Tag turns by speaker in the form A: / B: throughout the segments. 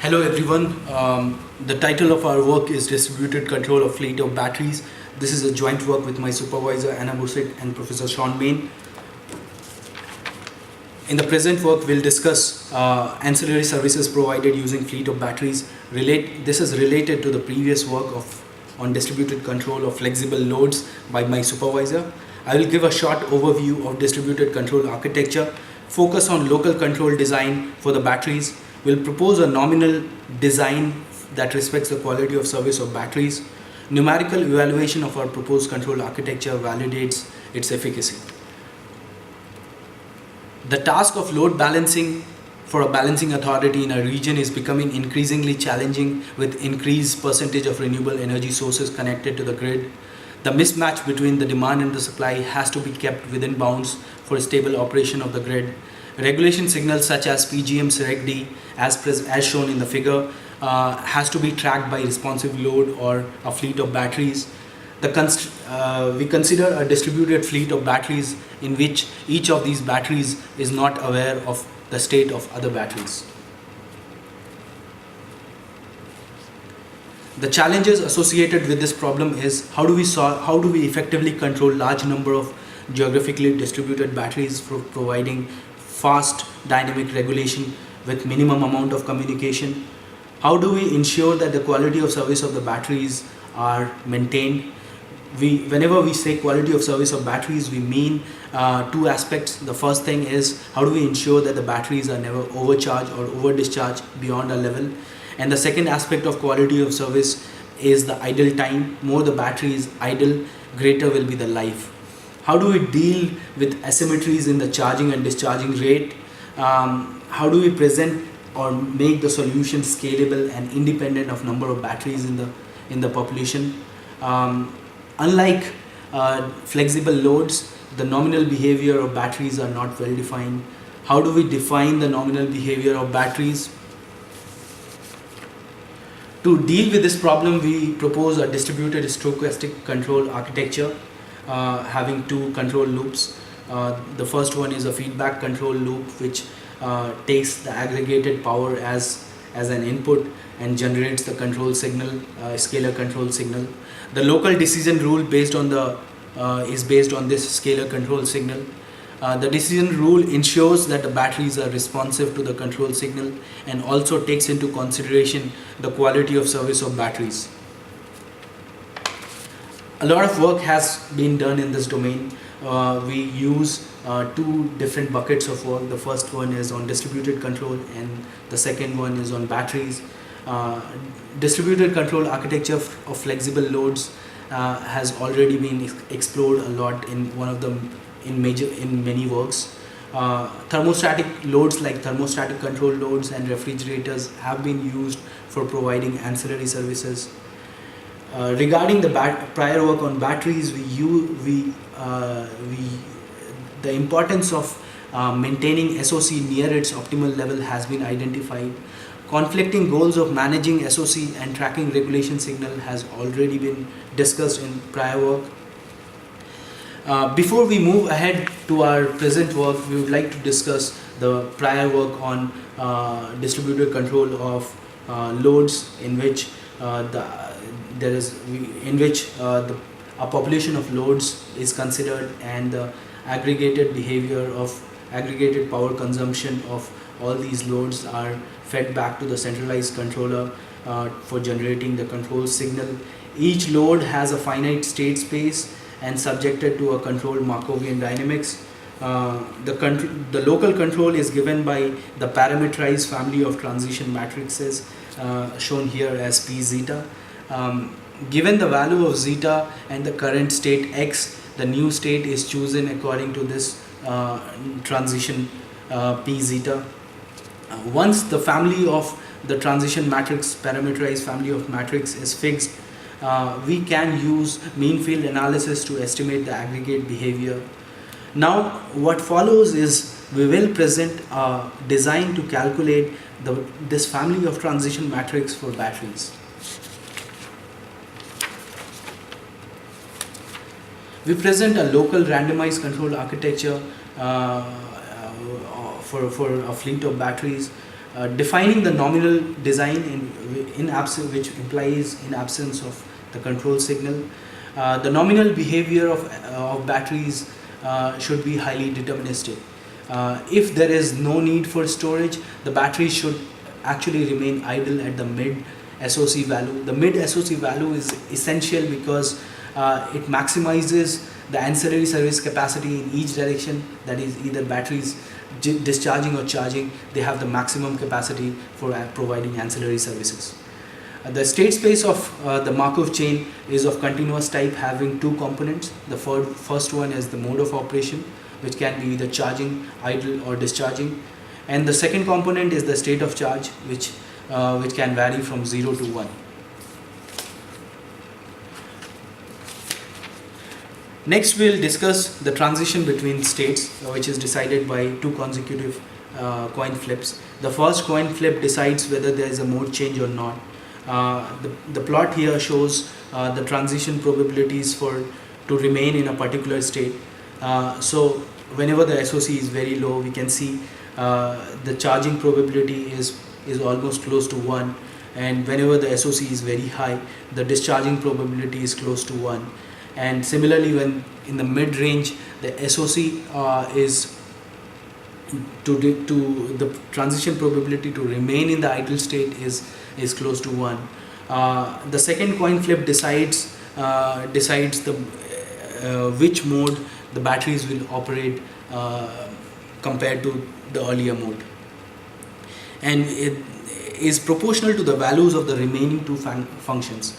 A: Hello everyone. The title of our work is Distributed Control of Fleet of Batteries. This is a joint work with my supervisor Anna Bursit and Professor Sean Bain. In the present work, we'll discuss ancillary services provided using fleet of batteries. This is related to the previous work on distributed control of flexible loads by my supervisor. I will give a short overview of distributed control architecture, focus on local control design for the batteries. We'll propose a nominal design that respects the quality of service of batteries. Numerical evaluation of our proposed control architecture validates its efficacy. The task of load balancing for a balancing authority in a region is becoming increasingly challenging with increased percentage of renewable energy sources connected to the grid. The mismatch between the demand and the supply has to be kept within bounds for a stable operation of the grid. Regulation signals such as PGM's RegD, as shown in the figure, has to be tracked by responsive load or a fleet of batteries. We consider a distributed fleet of batteries in which each of these batteries is not aware of the state of other batteries. The challenges associated with this problem is how do we effectively control large number of geographically distributed batteries for providing fast dynamic regulation with minimum amount of communication? How do we ensure that the quality of service of the batteries are maintained? Whenever we say quality of service of batteries, we mean two aspects. The first thing is how do we ensure that the batteries are never overcharged or over discharged beyond a level, and the second aspect of quality of service is the idle time. More the battery is idle, greater will be the life. How do we deal with asymmetries in the charging and discharging rate? How do we present or make the solution scalable and independent of number of batteries in the population? Unlike flexible loads, the nominal behavior of batteries are not well defined. How do we define the nominal behavior of batteries? To deal with this problem, we propose a distributed stochastic control architecture having two control loops. The first one is a feedback control loop, which takes the aggregated power as an input and generates the control signal, scalar control signal. The local decision rule is based on this scalar control signal. The decision rule ensures that the batteries are responsive to the control signal and also takes into consideration the quality of service of batteries. A lot of work has been done in this domain. We use two different buckets of work. The first one is on distributed control and the second one is on batteries. Distributed control architecture of flexible loads has already been explored a lot in many works. Thermostatic loads like thermostatic control loads and refrigerators have been used for providing ancillary services. Regarding the prior work on batteries, the importance of maintaining SOC near its optimal level has been identified. Conflicting goals of managing SOC and tracking regulation signal has already been discussed in prior work. Before we move ahead to our present work, we would like to discuss the prior work on distributed control of loads in which a population of loads is considered and the aggregated behavior of aggregated power consumption of all these loads are fed back to the centralized controller for generating the control signal. Each load has a finite state space and subjected to a controlled Markovian dynamics. The local control is given by the parameterized family of transition matrices shown here as P zeta. Given the value of zeta and the current state x, the new state is chosen according to this transition P zeta. Once the family of the transition matrix, parameterized family of matrix is fixed, we can use mean field analysis to estimate the aggregate behavior. Now what follows is we will present a design to calculate this family of transition matrix for batteries. We present a local randomized control architecture for a fleet of batteries. Defining the nominal design which implies in absence of the control signal. The nominal behavior of batteries should be highly deterministic. If there is no need for storage, the battery should actually remain idle at the mid SOC value. The mid SOC value is essential because it maximizes the ancillary service capacity in each direction, that is either batteries discharging or charging. They have the maximum capacity for providing ancillary services. The state space of the Markov chain is of continuous type, having two components. The first one is the mode of operation, which can be either charging, idle or discharging, and the second component is the state of charge, which can vary from 0 to 1. Next, we'll discuss the transition between states, which is decided by two consecutive coin flips. The first coin flip decides whether there is a mode change or not. The plot here shows the transition probabilities to remain in a particular state. So whenever the SOC is very low, we can see the charging probability is almost close to 1, and whenever the SOC is very high, the discharging probability is close to 1. And similarly, when in the mid range, the SOC is to the transition probability to remain in the idle state is close to 1. The second coin flip decides the which mode the batteries will operate compared to the earlier mode, and it is proportional to the values of the remaining two functions.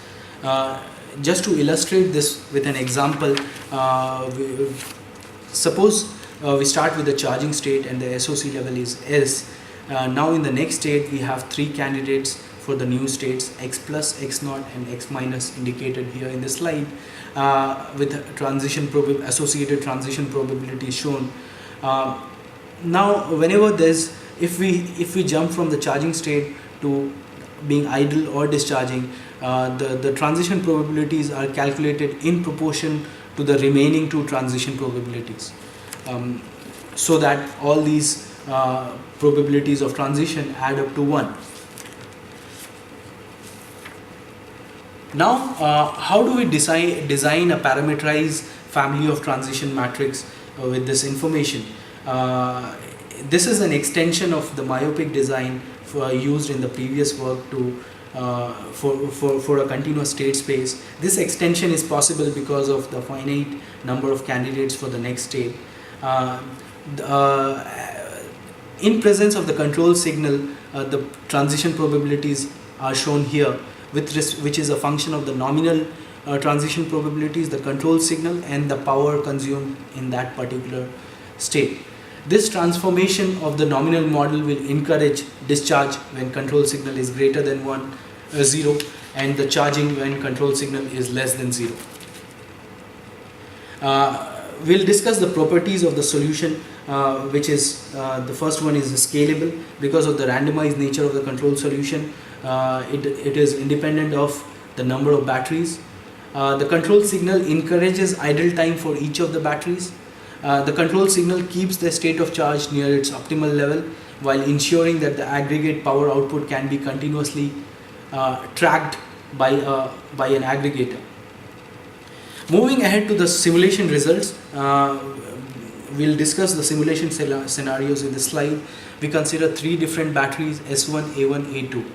A: Just to illustrate this with an example, suppose we start with the charging state and the SOC level is S. Now in the next state we have three candidates for the new states, X plus, X naught and X minus, indicated here in the slide, with associated transition probability shown. Now whenever if we jump from the charging state to being idle or discharging, the transition probabilities are calculated in proportion to the remaining two transition probabilities, so that all these probabilities of transition add up to 1. Now, how do we design a parameterized family of transition matrix with this information? This is an extension of the myopic design used in the previous work for a continuous state space. This extension is possible because of the finite number of candidates for the next state. In presence of the control signal, the transition probabilities are shown here, which is a function of the nominal transition probabilities, the control signal, and the power consumed in that particular state. This transformation of the nominal model will encourage discharge when control signal is greater than 0, and the charging when control signal is less than 0. We'll discuss the properties of the solution, which is the first one is scalable. Because of the randomized nature of the control solution, it is independent of the number of batteries. The control signal encourages idle time for each of the batteries. The control signal keeps the state of charge near its optimal level while ensuring that the aggregate power output can be continuously tracked by an aggregator. Moving ahead to the simulation results, we'll discuss the simulation scenarios in this slide. We consider three different batteries, S1, A1, A2.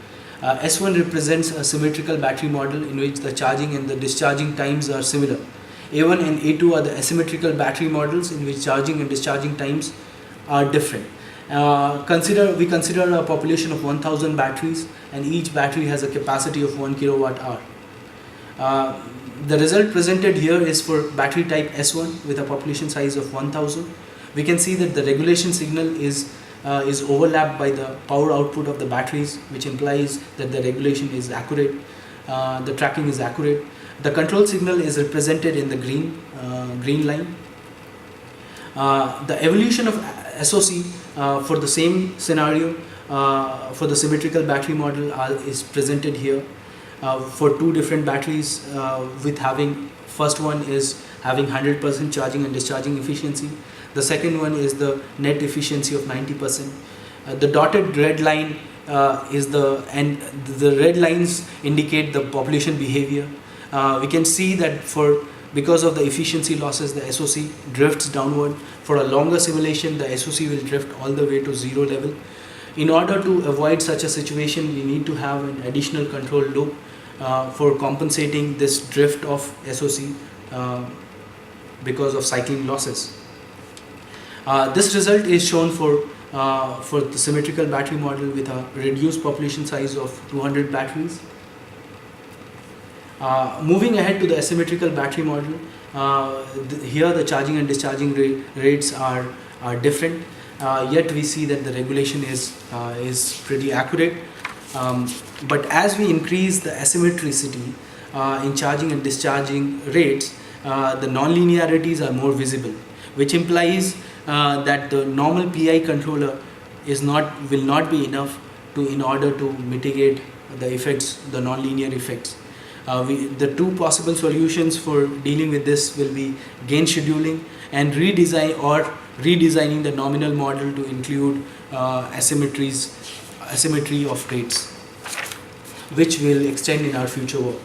A: S1 represents a symmetrical battery model in which the charging and the discharging times are similar. A1 and A2 are the asymmetrical battery models in which charging and discharging times are different. We consider a population of 1000 batteries, and each battery has a capacity of 1 kilowatt hour. The result presented here is for battery type S1 with a population size of 1000. We can see that the regulation signal is overlapped by the power output of the batteries, which implies that the regulation is accurate, the tracking is accurate. The control signal is represented in the green line. The evolution of SOC for the same scenario for the symmetrical battery model is presented here for two different batteries, with first one is having 100% charging and discharging efficiency. The second one is the net efficiency of 90%. The dotted red line is the red lines indicate the population behavior. We can see that because of the efficiency losses, the SOC drifts downward. For a longer simulation, the SOC will drift all the way to 0 level. In order to avoid such a situation, we need to have an additional control loop for compensating this drift of SOC because of cycling losses. This result is shown for the symmetrical battery model with a reduced population size of 200 batteries. Moving ahead to the asymmetrical battery model, here the charging and discharging rates are different, yet we see that the regulation is pretty accurate. But as we increase the asymmetricity in charging and discharging rates, the nonlinearities are more visible, which implies that the normal PI controller will not be enough in order to mitigate the effects, the nonlinear effects. The two possible solutions for dealing with this will be gain scheduling and redesigning the nominal model to include asymmetry of rates, which will extend in our future work.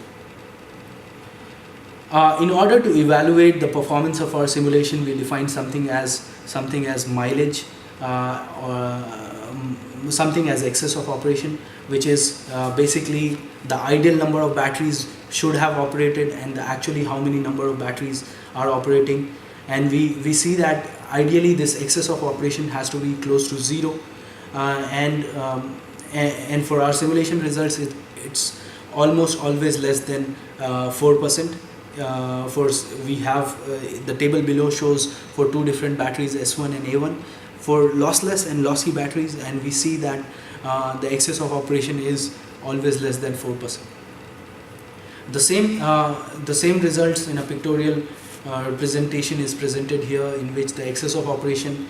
A: In order to evaluate the performance of our simulation, we define something as mileage or something as excess of operation, which is basically the ideal number of batteries should have operated and actually how many number of batteries are operating. And we see that ideally this excess of operation has to be close to 0, and for our simulation results it's almost always less than 4%. We have the table below shows for two different batteries, S1 and A1, for lossless and lossy batteries, and we see that the excess of operation is always less than 4%. The same results in a pictorial representation is presented here, in which the excess of operation